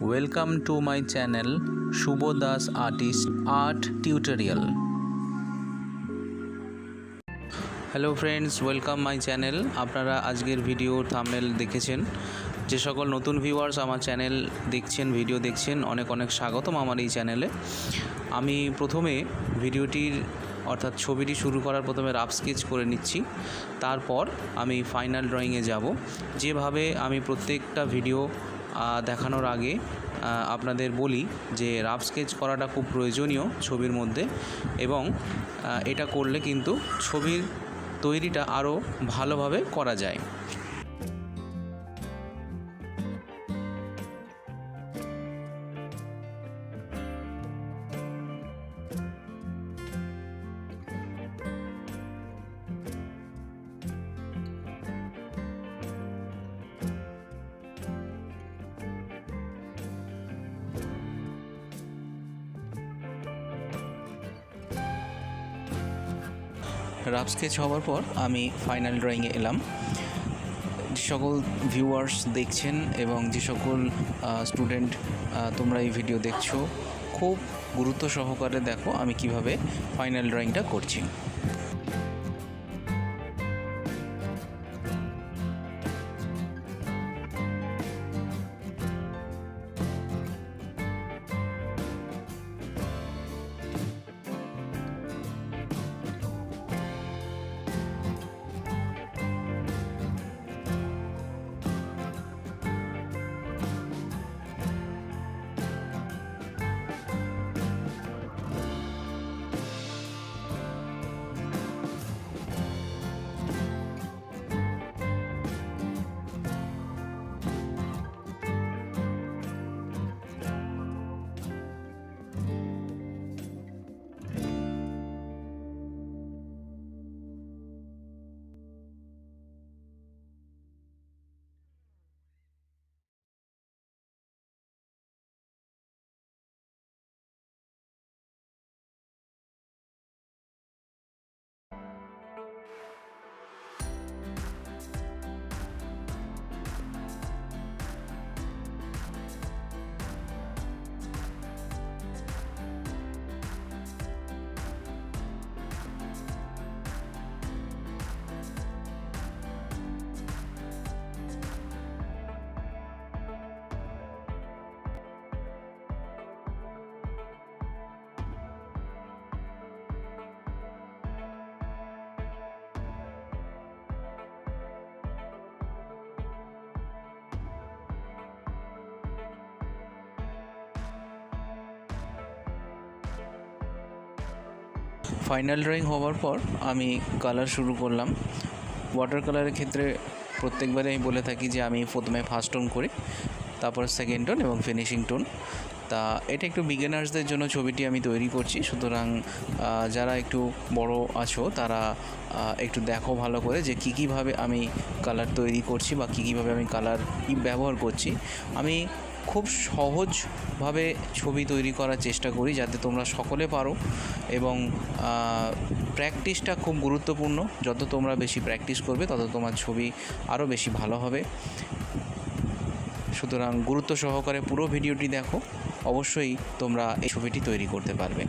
Welcome to my channel Subha Das Artist Art Tutorial. Hello friends, welcome my channel. আপনারা আজকের video thumbnail দেখেছেন। যে সকল নতুন ভিউয়ার্স আমার চ্যানেল দেখছেন, ভিডিও দেখছেন, অনেক অনেক স্বাগতম আমার এই চ্যানেলে। আমি প্রথমে ভিডিওটির অর্থাৎ ছবিটি শুরু করার প্রথমে রাফ স্কেচ করে নিচ্ছি, তারপর আমি ফাইনাল ড্রয়িংয়ে যাব। যেভাবে আমি প্রত্যেকটা ভিডিও দেখানোর আগে আপনাদের বলি যে রাফ স্কেচ করাটা খুব প্রয়োজনীয় ছবির মধ্যে, এবং এটা করলে কিন্তু ছবির তৈরিটা আরও ভালোভাবে করা যায়। রাফ স্কেচ হওয়ার পর আমি ফাইনাল ড্রয়িংয়ে এলাম। যে সকল ভিউয়ার্স দেখছেন এবং যে সকল স্টুডেন্ট তোমরা এই ভিডিও দেখছো, খুব গুরুত্ব সহকারে দেখো আমি কিভাবে ফাইনাল ড্রয়িংটা করছি। ফাইনাল ড্রয়িং হওয়ার পর আমি কালার শুরু করলাম। ওয়াটার কালারের ক্ষেত্রে প্রত্যেকবারে আমি বলে থাকি যে আমি প্রথমে ফার্স্ট টোন করি, তারপর সেকেন্ড টোন এবং ফিনিশিং টোন। তা এটা একটু বিগিনার্সদের জন্য ছবিটি আমি তৈরি করছি, সুতরাং যারা একটু বড় আছো তারা একটু দেখো ভালো করে যে কীভাবে আমি কালার তৈরি করছি বা কীভাবে আমি কালার ব্যবহার করছি। আমি খুব সহজভাবে ছবি তৈরি করার চেষ্টা করি যাতে তোমরা সকলে পারো, এবং প্র্যাকটিসটা খুব গুরুত্বপূর্ণ। যত তোমরা বেশি প্র্যাকটিস করবে তত তোমার ছবি আরও বেশি ভালো হবে। সুতরাং গুরুত্ব সহকারে পুরো ভিডিওটি দেখো, অবশ্যই তোমরা এই ছবিটি তৈরি করতে পারবে।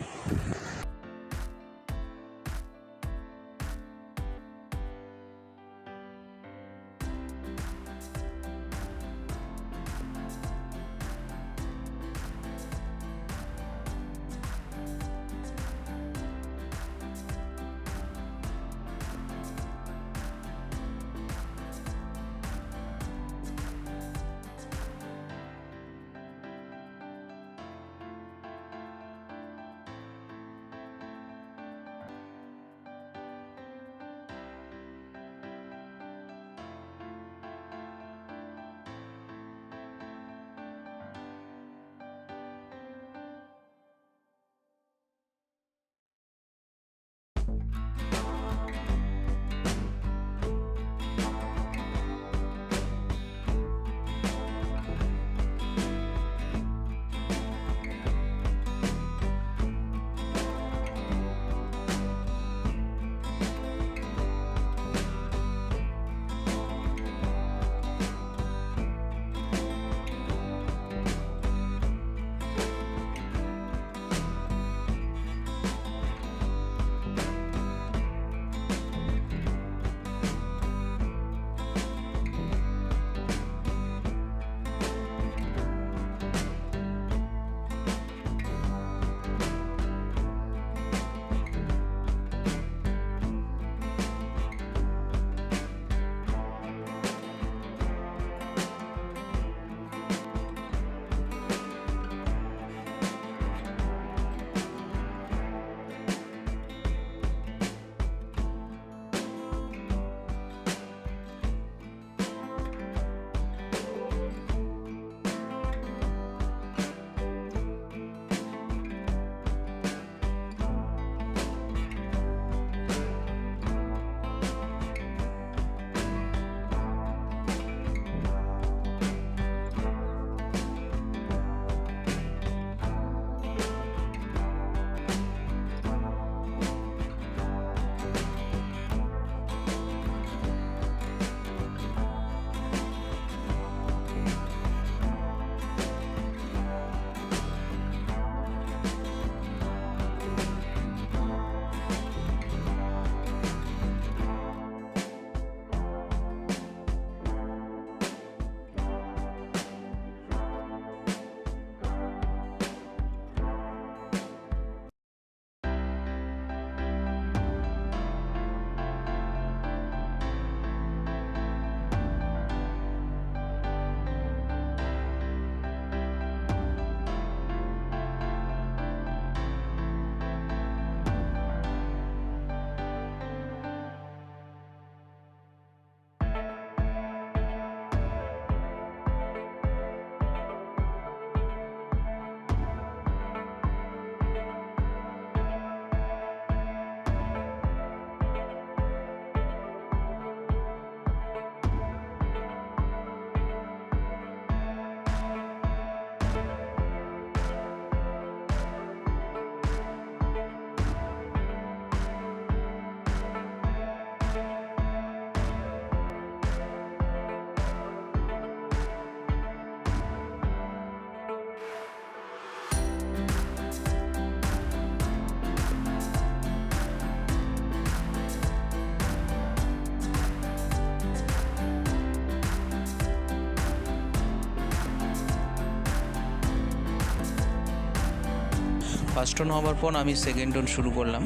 ফার্স্ট টোন হওয়ার পর আমি সেকেন্ড টোন শুরু করলাম।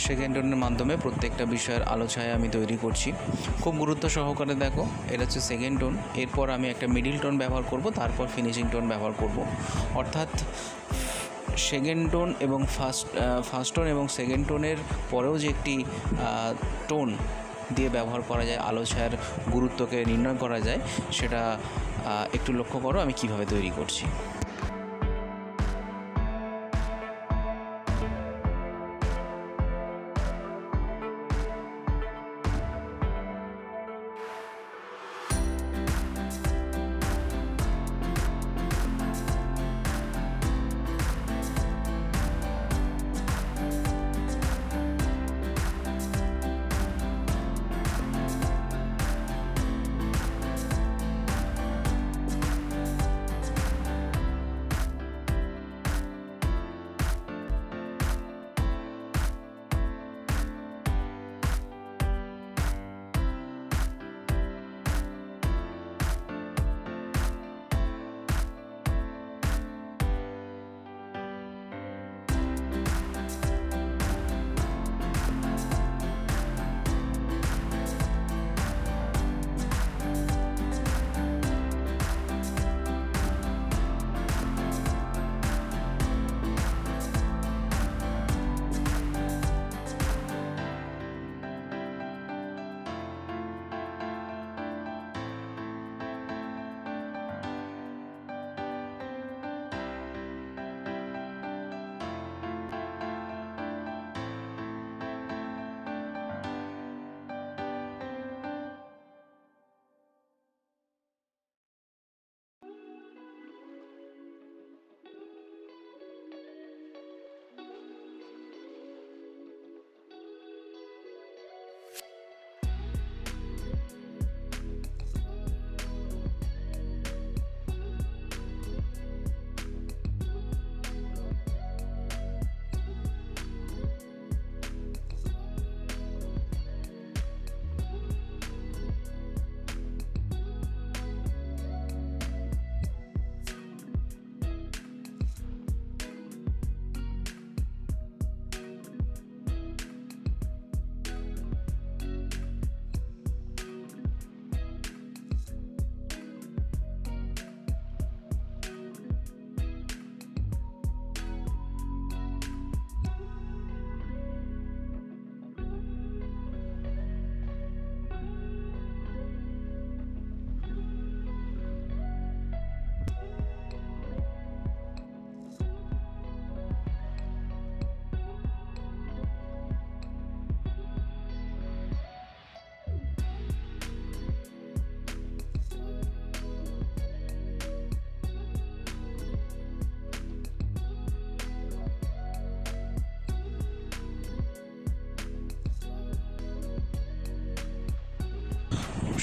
সেকেন্ড টোনের মাধ্যমে প্রত্যেকটা বিষয়ের আলো ছায়া আমি তৈরি করছি। খুব গুরুত্ব সহকারে দেখো, এটা হচ্ছে সেকেন্ড টোন। এরপর আমি একটা মিডিল টোন ব্যবহার করব, তারপর ফিনিশিং টোন ব্যবহার করব। অর্থাৎ সেকেন্ড টোন এবং ফার্স্ট টোন এবং সেকেন্ড টোনের পরেও যে একটি টোন দিয়ে ব্যবহার করা যায়, আলো ছায়ার গুরুত্বকে নির্ণয় করা যায়, সেটা একটু লক্ষ্য করো আমি কিভাবে তৈরি করছি।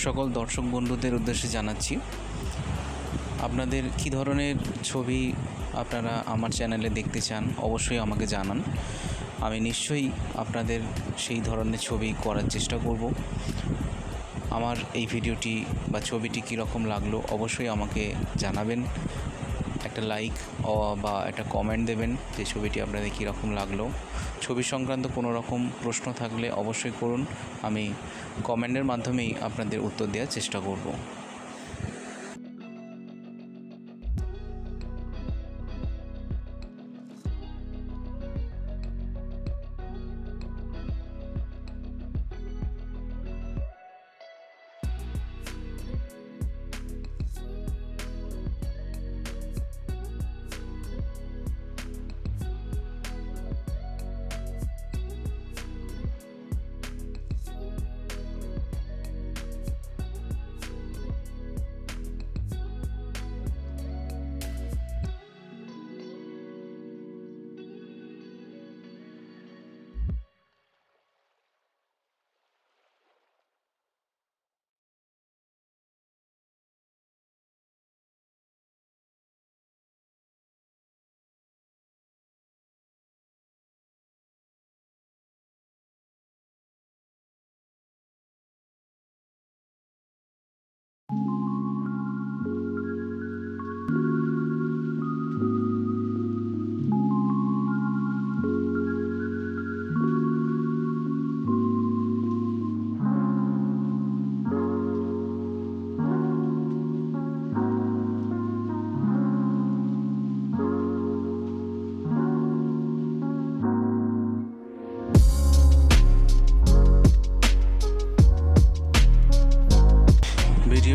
সকল দর্শক বন্ধুদের উদ্দেশ্যে জানাচ্ছি, আপনাদের কী ধরনের ছবি আপনারা আমার চ্যানেলে দেখতে চান অবশ্যই আমাকে জানান। আমি নিশ্চয়ই আপনাদের সেই ধরনের ছবি করার চেষ্টা করব। আমার এই ভিডিওটি বা ছবিটি কীরকম লাগলো অবশ্যই আমাকে জানাবেন। একটা লাইক বা একটা কমেন্ট দেবেন যে ছবিটি আপনাদের কীরকম লাগলো। ছবি সংক্রান্ত কোনো রকম প্রশ্ন থাকলে অবশ্যই করুন, আমি কমেন্টের মাধ্যমেই আপনাদের উত্তর দেওয়ার চেষ্টা করব।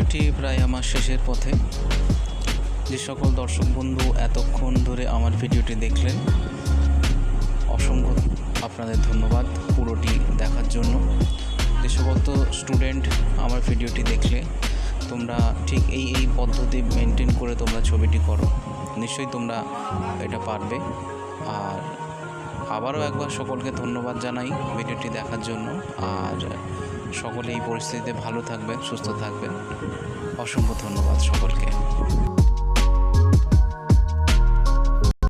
ভিডিওটি প্রায় আমার শেষের পথে। যে সকল দর্শক বন্ধু এতক্ষণ ধরে আমার ভিডিওটি দেখলেন, অসংখ্য আপনাদের ধন্যবাদ পুরোটি দেখার জন্য। যে সকল স্টুডেন্ট আমার ভিডিওটি দেখলে তোমরা ঠিক এই পদ্ধতি মেনটেন করে তোমরা ছবিটি করো, নিশ্চয়ই তোমরা এটা পারবে। আর আবারও একবার সকলকে ধন্যবাদ জানাই ভিডিওটি দেখার জন্য। আর সকলে এই পরিস্থিতিতে ভালো থাকবেন, সুস্থ থাকবেন। অসংখ্য ধন্যবাদ সকলকে।